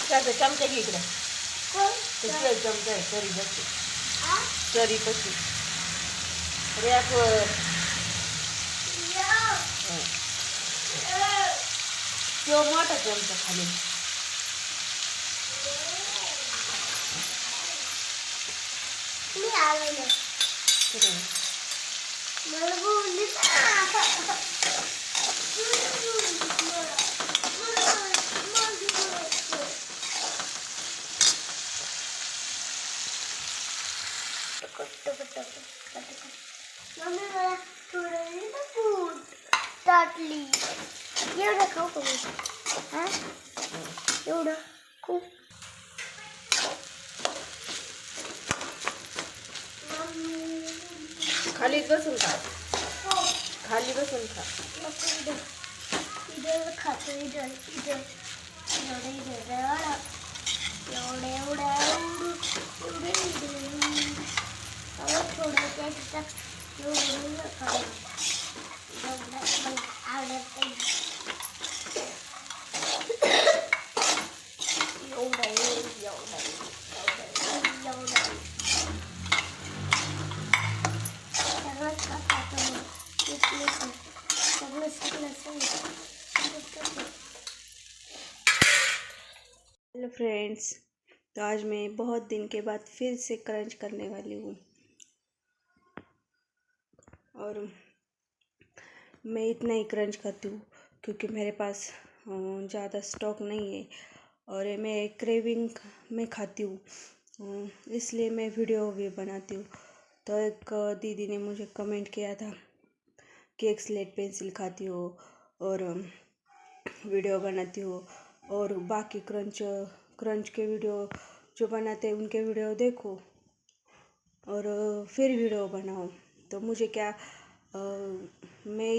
त्याचा चमचा घे इकडे. चमचा आहे चरी बसते चरी पशी रॅकवर तो मोठा चमचा खाली मम्मी मला थोडं फूड टाटली एवढं खाऊ का मी हां एवढं खूप खाली बसून खा खाली बसून खा इधर खातो इधर थोडं त्याच्यात हेलो फ्रेंड्स, तो आज मैं बहुत दिन के बाद फिर से क्रंच करने वाली हूँ और मैं इतना ही क्रंच करती हूँ क्योंकि मेरे पास ज़्यादा स्टॉक नहीं है और मैं क्रेविंग में खाती हूँ, इसलिए मैं वीडियो भी बनाती हूँ। तो एक दीदी ने मुझे कमेंट किया था कि एक स्लेट पेंसिल खाती हो और वीडियो बनाती हो और बाकी क्रंच के वीडियो जो बनाते हैं उनके वीडियो देखो और फिर वीडियो बनाओ। तो मुझे क्या मैं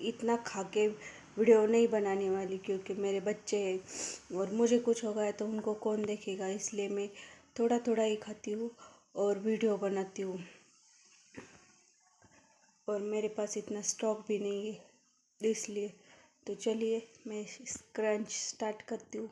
इतना खा के वीडियो नहीं बनाने वाली क्योंकि मेरे बच्चे हैं और मुझे कुछ हो गया तो उनको कौन देखेगा, इसलिए मैं थोड़ा थोड़ा ही खाती हूँ और वीडियो बनाती हूँ और मेरे पास इतना स्टॉक भी नहीं है इसलिए। तो चलिए मैं क्रंच स्टार्ट करती हूँ।